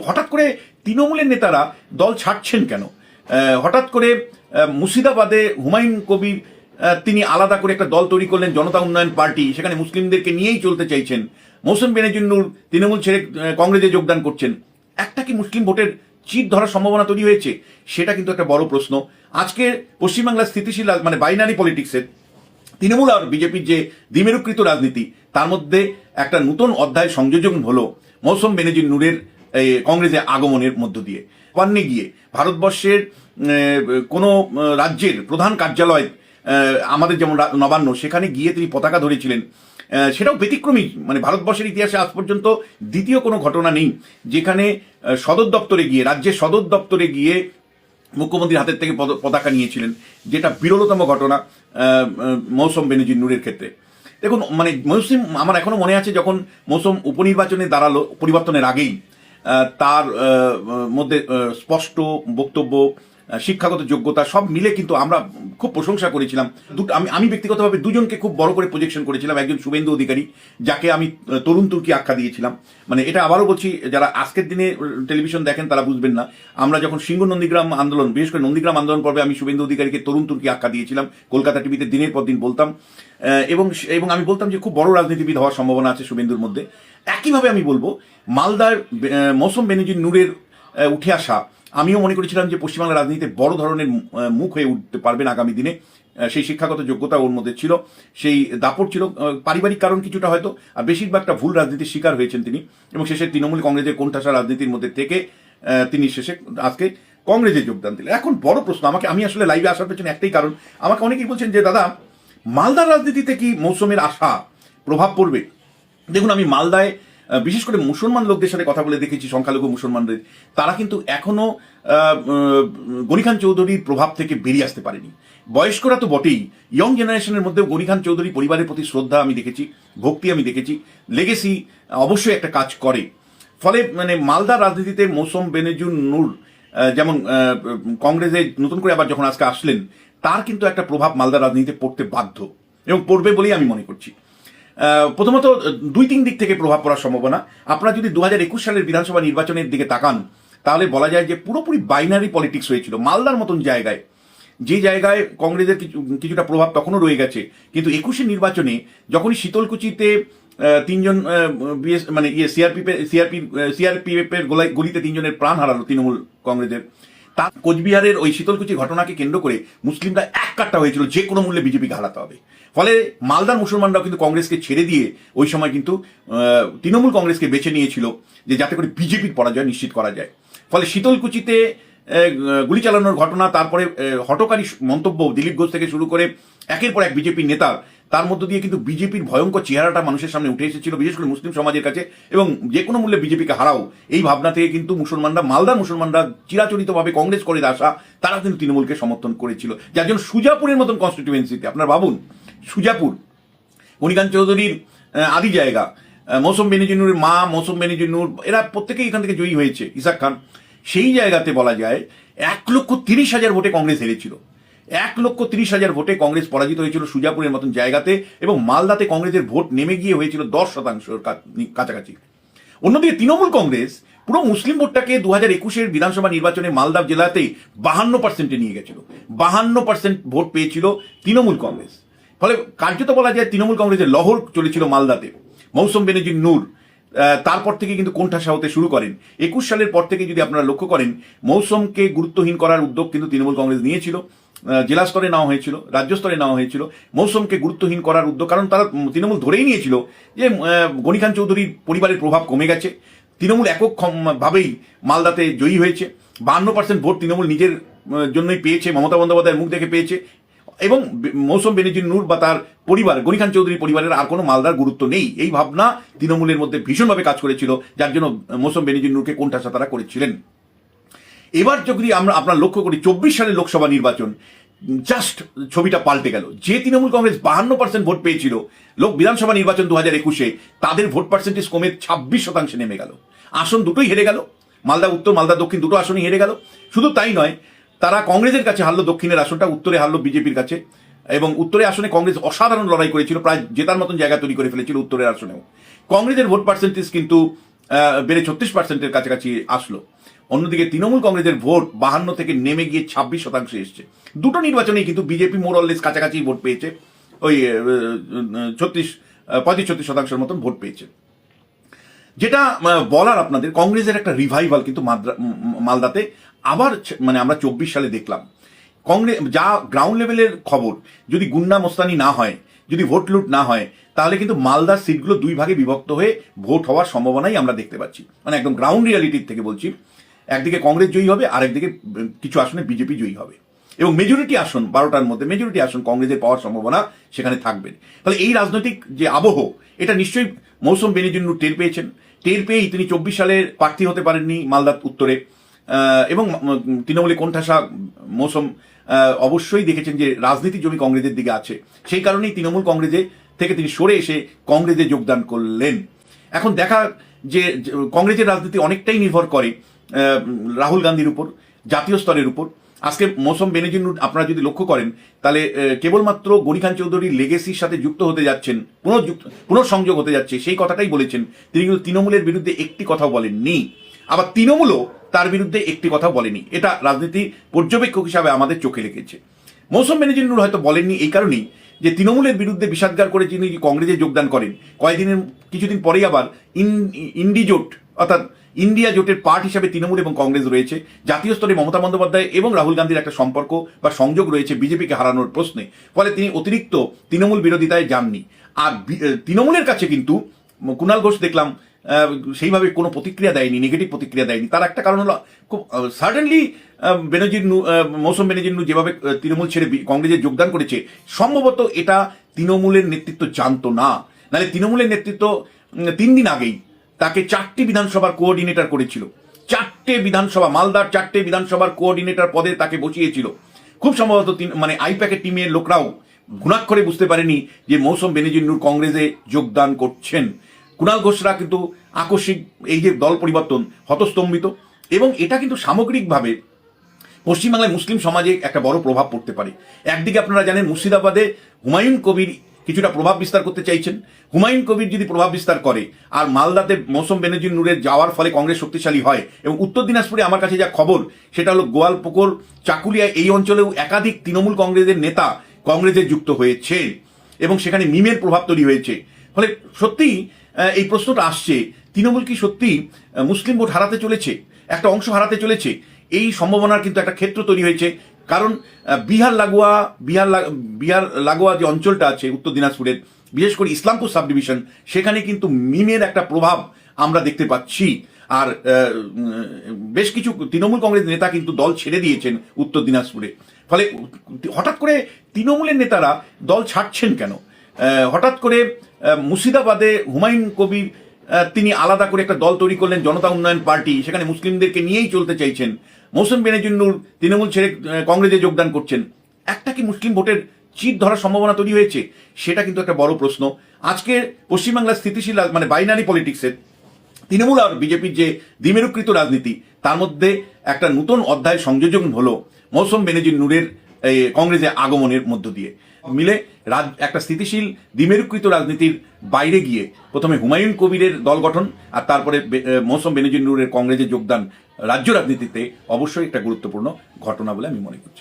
হঠাৎ করে তৃণমূলের নেতারা দল ছাড়ছেন কেন? হঠাৎ করে মুর্শিদাবাদে হুমায়ুন কবির তিনি আলাদা করে একটা দল তৈরি করলেন, জনতা উন্নয়ন পার্টি, সেখানে মুসলিমদেরকে নিয়েই চলতে চাইছেন। মৌসুম বেনজির নূর তৃণমূল ছেড়ে কংগ্রেসে যোগদান করছেন। একটা কি মুসলিম ভোটের চিট ধরার সম্ভাবনা তৈরি হয়েছে? সেটা কিন্তু একটা বড় প্রশ্ন। আজকে পশ্চিমবাংলার স্থিতিশীল মানে বাইনারি পলিটিক্সের তৃণমূল আর বিজেপির যে দ্বিমেরুকৃত রাজনীতি, তার মধ্যে একটা নতুন অধ্যায় সংযোজন হলো মৌসুম বেনজির নূরের কংগ্রেসে আগমনের মধ্য দিয়ে। পান্নে গিয়ে ভারতবর্ষের কোনো রাজ্যের প্রধান কার্যালয়, আমাদের যেমন নবান্ন, সেখানে গিয়ে তিনি পতাকা ধরেছিলেন। সেটাও ব্যতিক্রমী, মানে ভারতবর্ষের ইতিহাসে আজ পর্যন্ত দ্বিতীয় কোনো ঘটনা নেই যেখানে সদর দপ্তরে গিয়ে, রাজ্যের সদর দপ্তরে গিয়ে মুখ্যমন্ত্রীর হাতের থেকে পতাকা নিয়েছিলেন, যেটা বিরলতম ঘটনা মৌসুম বেনজির নূরের ক্ষেত্রে। দেখুন, মানে মৌসুম, আমার এখনো মনে আছে যখন মৌসুম উপনির্বাচনে দাঁড়ালো পরিবর্তনের আগেই, তার মধ্যে স্পষ্ট বক্তব্য, শিক্ষাগত যোগ্যতা সব মিলে কিন্তু আমরা খুব প্রশংসা করেছিলাম। আমি ব্যক্তিগতভাবে দুজনকে খুব বড় করে প্রজেকশন করেছিলাম। একজন শুভেন্দু অধিকারী, যাকে আমি তরুণ তুর্কি আখ্যা দিয়েছিলাম। মানে এটা আবারও বলছি, যারা আজকের দিনে টেলিভিশন দেখেন তারা বুঝবেন না। আমরা যখন সিংহ নন্দীগ্রাম আন্দোলন, বিশেষ করে নন্দীগ্রাম আন্দোলন পর্বে আমি শুভেন্দু অধিকারীকে তরুণ তুর্কি আখ্যা দিয়েছিলাম। কলকাতা টিভিতে দিনের পর দিন বলতাম, এবং আমি বলতাম যে খুব বড় রাজনীতিবিদ হওয়ার সম্ভাবনা আছে শুভেন্দুর মধ্যে। একইভাবে আমি বলবো মালদার মৌসুম বেনজির নূরের উঠে আসা, আমিও মনে করেছিলাম যে পশ্চিমবাংলার রাজনীতিতে বড় ধরনের মুখ হয়ে উঠতে পারবেন আগামী দিনে। সেই শিক্ষাগত যোগ্যতা ওর মধ্যে ছিল, সেই দাপট ছিল, পারিবারিক কারণ কিছুটা হয়তো, আর বেশিরভাগটা ভুল রাজনীতির শিকার হয়েছেন তিনি, এবং শেষে তৃণমূল কংগ্রেসের কোণঠাসা রাজনীতির মধ্যে থেকে তিনি শেষে আজকে কংগ্রেসে যোগদান দিলেন। এখন বড় প্রশ্ন, আমি আসলে লাইভে আসার পেছনে একটাই কারণ, আমাকে অনেকেই বলছেন যে দাদা, মালদার রাজনীতিতে কি মৌসুমের আশা প্রভাব পড়বে? দেখুন, আমি মালদায় বিশেষ করে মুসলমান লোকদের সাথে কথা বলে দেখেছি, সংখ্যালঘু মুসলমানদের, তারা কিন্তু এখনো গনি খান চৌধুরীর প্রভাব থেকে বেরিয়ে আসতে পারেনি। বয়স্করা তো বটেই, ইয়ং জেনারেশনের মধ্যেও গনি খান চৌধুরী পরিবারের প্রতি শ্রদ্ধা আমি দেখেছি, ভক্তি আমি দেখেছি, লেগেসি অবশ্যই একটা কাজ করে। ফলে মানে মালদার রাজনীতিতে মৌসুম বেনজির নূর যেমন কংগ্রেসে নতুন করে আবার যখন আজকে আসলেন, তার কিন্তু একটা প্রভাব মালদার রাজনীতিতে পড়তে বাধ্য, এবং পড়বে বলেই আমি মনে করছি। প্রথমত 2-3 দিক থেকে প্রভাব পড়ার সম্ভাবনা। আপনারা যদি 2021 সালের বিধানসভা নির্বাচনের দিকে তাকান, তাহলে বলা যায় যে পুরোপুরি বাইনারি পলিটিক্স হয়েছিল মালদার মতন জায়গায়, যে জায়গায় কংগ্রেসের কিছুটা প্রভাব তখনও রয়ে গেছে। কিন্তু 21 নির্বাচনে যখনই শীতলকুচিতে 3 জন মানে সিআরপিএফের গুলিতে 3 জনের প্রাণ হারালো তৃণমূল কংগ্রেসের, তার কোচবিহারের ওই শীতলকুচি ঘটনাকে কেন্দ্র করে মুসলিমরা এক কাট্টা হয়েছিল যে কোনো মূল্যে বিজেপিকে হারাতে হবে। ফলে মালদার মুসলমানরাও কিন্তু কংগ্রেসকে ছেড়ে দিয়ে ওই সময় কিন্তু তৃণমূল কংগ্রেসকে বেছে নিয়েছিল, যে যাতে করে বিজেপির পরাজয় নিশ্চিত করা যায়। ফলে শীতলকুচিতে গুলি চালানোর ঘটনা, তারপরে হটকারী মন্তব্য দিলীপ ঘোষ থেকে শুরু করে একের পর এক বিজেপির নেতা, তার মধ্য দিয়ে কিন্তু বিজেপির ভয়ঙ্কর চেহারাটা মানুষের সামনে উঠে এসেছিল, বিশেষ করে মুসলিম সমাজের কাছে। এবং যে কোনো মূল্যে বিজেপিকে হারাও, এই ভাবনা থেকে কিন্তু মালদার মুসলমানরা চিরাচরিতভাবে কংগ্রেস করে আসা, তারা কিন্তু তৃণমূলকে সমর্থন করেছিল। যার জন্য সুজাপুরের মতন কনস্টিটিউয়েন্সিতে, আপনার ভাবুন, সুজাপুর গনি খান চৌধুরীর আদি জায়গা, মৌসুম বেনজির নূরের মা মৌসুম বেনজির নূর, এরা প্রত্যেকেই এখান থেকে জয়ী হয়েছে, ইসাক খান। সেই জায়গাতে বলা যায় 1,30,000 ভোটে কংগ্রেস হেরেছিল। 1,30,000 ভোটে কংগ্রেস পরাজিত হয়েছিল সুজাপুরের মতন জায়গাতে, এবং মালদাতে কংগ্রেসের ভোট নেমে গিয়ে হয়েছিল 10% কাছাকাছি। অন্যদিকে তৃণমূল কংগ্রেস পুরো মুসলিম ভোটটাকে 2021 বিধানসভা নির্বাচনে মালদা জেলাতেই 52% নিয়ে গেছিল। 52% ভোট পেয়েছিল তৃণমূল কংগ্রেস। ফলে কার্যত বলা যায় তৃণমূল কংগ্রেসের লহর চলেছিল মালদাতে। মৌসুম বেনজির নূর তারপর থেকে কিন্তু কোণঠাসা হতে শুরু করেন। 21 সালের পর থেকে যদি আপনারা লক্ষ্য করেন, মৌসুমকে গুরুত্বহীন করার উদ্যোগ কিন্তু তৃণমূল কংগ্রেস নিয়েছিল। জেলা স্তরে নেওয়া হয়েছিল, রাজ্য স্তরে নেওয়া হয়েছিল মৌসুমকে গুরুত্বহীন করার উদ্যোগ, কারণ তারা তৃণমূল ধরেই নিয়েছিল যে গনি খান চৌধুরীর পরিবারের প্রভাব কমে গেছে, তৃণমূল একক ভাবেই মালদাতে জয়ী হয়েছে, 52% ভোট তৃণমূল নিজের জন্যই পেয়েছে, মমতা বন্দ্যোপাধ্যায়ের মুখ দেখে পেয়েছে, এবং মৌসুম বেনজির নূর বা তার পরিবার, গনি খান চৌধুরী পরিবারের আর কোনো মালদার গুরুত্ব নেই, এই ভাবনা তৃণমূলের মধ্যে ভীষণভাবে কাজ করেছিল, যার জন্য মৌসুম বেনজির নূরকে কোণঠাসা তারা করেছিলেন। এবার যদি আমরা আপনার লক্ষ্য করি 24 সালের লোকসভা নির্বাচন, জাস্ট ছবিটা পাল্টে গেল। যে তৃণমূল কংগ্রেস 52% ভোট পেয়েছিল বিধানসভা নির্বাচন 2021-এ, তাদের ভোট পার্সেন্টেজ কমে 26% নেমে গেল। আসন দুটোই হেরে গেল, মালদা উত্তর মালদা দক্ষিণ দুটো আসনই হেরে গেল। শুধু তাই নয়, তারা কংগ্রেসের কাছে হারলো দক্ষিণের আসনটা, উত্তরে হারলো বিজেপির কাছে, এবং উত্তরে আসনে কংগ্রেস অসাধারণ লড়াই করেছিল, প্রায় জেতার মতন জায়গা তৈরি করে ফেলেছিল উত্তরের আসনেও। কংগ্রেসের ভোট পার্সেন্টেজ কিন্তু বেড়ে 36%-এর কাছাকাছি আসলো। অন্যদিকে তৃণমূল কংগ্রেসের ভোট 52 থেকে নেমে গিয়ে 26% এসছে। দুটো নির্বাচনেই কিন্তু বিজেপি মোরলেস কাছাকাছি ভোট পেয়েছে, ওই 35-36% মতন ভোট পেয়েছে। যেটা বলার আপনাদের, কংগ্রেসের একটা রিভাইভাল কিন্তু মালদাতে আবার মানে আমরা 24 সালে দেখলাম। কংগ্রেস যা গ্রাউন্ড লেভেলের খবর, যদি গুন্ডা মোস্তানি না হয়, যদি ভোট লুট না হয়, তাহলে কিন্তু মালদার সিটগুলো দুই ভাগে বিভক্ত হয়ে ভোট হওয়ার সম্ভাবনাই আমরা দেখতে পাচ্ছি। মানে একদম গ্রাউন্ড রিয়ালিটির থেকে বলছি, একদিকে কংগ্রেস জয়ী হবে, আর একদিকে কিছু আসনে বিজেপি জয়ী হবে, এবং মেজরিটি আসন 12টার মধ্যে মেজরিটি আসন কংগ্রেসের পাওয়ার সম্ভাবনা সেখানে থাকবে। তাহলে এই রাজনৈতিক যে আবহ, এটা নিশ্চয়ই মৌসুম বেনিজুন্নু টের পেয়েছেন। টের পেয়েই তিনি 24 সালের প্রার্থী হতে পারেননি মালদার উত্তরে, এবং তৃণমূলে কোণঠাসা মৌসুম অবশ্যই দেখেছেন যে রাজনীতির জমি কংগ্রেসের দিকে আছে। সেই কারণেই তৃণমূল কংগ্রেসে থেকে তিনি সরে এসে কংগ্রেসে যোগদান করলেন। এখন দেখা যে কংগ্রেসের রাজনীতি অনেকটাই নির্ভর করে রাহুল গান্ধীর উপর, জাতীয় স্তরের উপর। আজকে মৌসুম বেনিজুন্নু আপনারা যদি লক্ষ্য করেন, তাহলে কেবলমাত্র গনি খান চৌধুরীর লেগেসির সাথে যুক্ত হতে যাচ্ছেন, পুনঃসংযোগ হতে যাচ্ছে, সেই কথাটাই বলেছেন তিনি। কিন্তু তৃণমূলের বিরুদ্ধে একটি কথাও বলেননি, আবার তৃণমূলও তার বিরুদ্ধে একটি কথাও বলেনি। এটা রাজনীতি পর্যবেক্ষক হিসাবে আমাদের চোখে লেগেছে। মৌসুম বেনিজুন্নু হয়তো বলেননি এই কারণেই যে তৃণমূলের বিরুদ্ধে বিষাদগার করে তিনি কংগ্রেসে যোগদান করেন, কিছুদিন পরেই আবার ইন্ডি জোট অর্থাৎ ইন্ডিয়া জোটের পার্ট হিসাবে তৃণমূল এবং কংগ্রেস রয়েছে। জাতীয় স্তরে মমতা বন্দ্যোপাধ্যায় এবং রাহুল গান্ধীর একটা সম্পর্ক বা সংযোগ রয়েছে বিজেপিকে হারানোর প্রশ্নে, ফলে তিনি অতিরিক্ত তৃণমূল বিরোধিতায় যাননি। আর তৃণমূলের কাছে কিন্তু কুণাল ঘোষ দেখলাম সেইভাবে কোনো প্রতিক্রিয়া দেয়নি, নেগেটিভ প্রতিক্রিয়া দেয়নি। তার একটা কারণ হলো, খুব সাডেনলি মৌসুম বেনিজুন্নু যেভাবে তৃণমূল ছেড়ে কংগ্রেসে যোগদান করেছে, সম্ভবত এটা তৃণমূলের নেতৃত্ব জানতো না। নাহলে তৃণমূলের নেতৃত্ব 3 দিন আগেই তাকে 4টি বিধানসভার কোঅর্ডিনেটর করেছিল। 4টে বিধানসভা, মালদার 4টে বিধানসভার কোঅর্ডিনেটর পদে তাকে বসিয়েছিল। খুব সম্ভবত মানে আইপ্যাকের টিমের লোকরাও ঘুণাক্ষরে বুঝতে পারেনি যে মৌসুম বেনিজুন্নুর কংগ্রেসে যোগদান করছেন। কুণাল ঘোষরা কিন্তু আকস্মিক এই যে দল পরিবর্তন হতস্তম্ভিত, এবং এটা কিন্তু সামগ্রিকভাবে পশ্চিমবাংলায় মুসলিম সমাজে একটা বড় প্রভাব পড়তে পারে। একদিকে আপনারা জানেন মুর্শিদাবাদে হুমায়ুন কবির কিছুটা প্রভাব বিস্তার করতে চাইছেন। হুমায়ুন কবির যদি প্রভাব বিস্তার করে আর মালদাতে মৌসুম বেনিজুন্নুরের যাওয়ার ফলে কংগ্রেস শক্তিশালী হয়, এবং উত্তর দিনাজপুরে আমার কাছে যা খবর সেটা হলো গোয়ালপুকুর, চাকুলিয়া এই অঞ্চলেও একাধিক তৃণমূল কংগ্রেসের নেতা কংগ্রেসে যুক্ত হয়েছে, এবং সেখানে মিমের প্রভাব তৈরি হয়েছে। ফলে সত্যিই এই প্রশ্নটা আসছে, তৃণমূল কি সত্যি মুসলিম ভোট হারাতে চলেছে, একটা অংশ হারাতে চলেছে? এই সম্ভাবনার কিন্তু একটা ক্ষেত্র তৈরি হয়েছে। কারণ বিহার লাগোয়া যে অঞ্চলটা আছে উত্তর দিনাজপুরের, বিশেষ করে ইসলামপুর সাব ডিভিশন, সেখানে কিন্তু মিমের একটা প্রভাব আমরা দেখতে পাচ্ছি। আর বেশ কিছু তৃণমূল কংগ্রেস নেতা কিন্তু দল ছেড়ে দিয়েছেন উত্তর দিনাজপুরে। ফলে হঠাৎ করে তৃণমূলের নেতারা দল ছাড়ছেন কেন? হঠাৎ করে মুর্শিদাবাদে হুমায়ুন কবির তিনি আলাদা করে একটা দল তৈরি করলেন, জনতা উন্নয়ন পার্টি, সেখানে মুসলিমদেরকে নিয়েই চলতে চাইছেন। মৌসুম বেনিজুন্নুর তৃণমূল ছেড়ে কংগ্রেসে যোগদান করছেন। একটা কি মুসলিম ভোটের চিট ধরার সম্ভাবনা তৈরি হয়েছে? সেটা কিন্তু একটা বড় প্রশ্ন। আজকে পশ্চিমবাংলার স্থিতিশীল মানে বাইনারি পলিটিক্সের তৃণমূল আর বিজেপির যে দ্বিমেরুকৃত রাজনীতি, তার মধ্যে একটা নতুন অধ্যায় সংযোজন হলো মৌসুম বেনিজুন্নুরের কংগ্রেসে আগমনের মধ্য দিয়ে। মিলে একটা স্থিতিশীল দ্বিমেরুকৃত রাজনীতির বাইরে গিয়ে প্রথমে হুমায়ুন কবিরের দল গঠন, আর তারপরে মৌসুম বেনিজুন্নুরের কংগ্রেসে যোগদান রাজ্য রাজনীতিতে অবশ্যই একটা গুরুত্বপূর্ণ ঘটনা বলে আমি মনে করছি।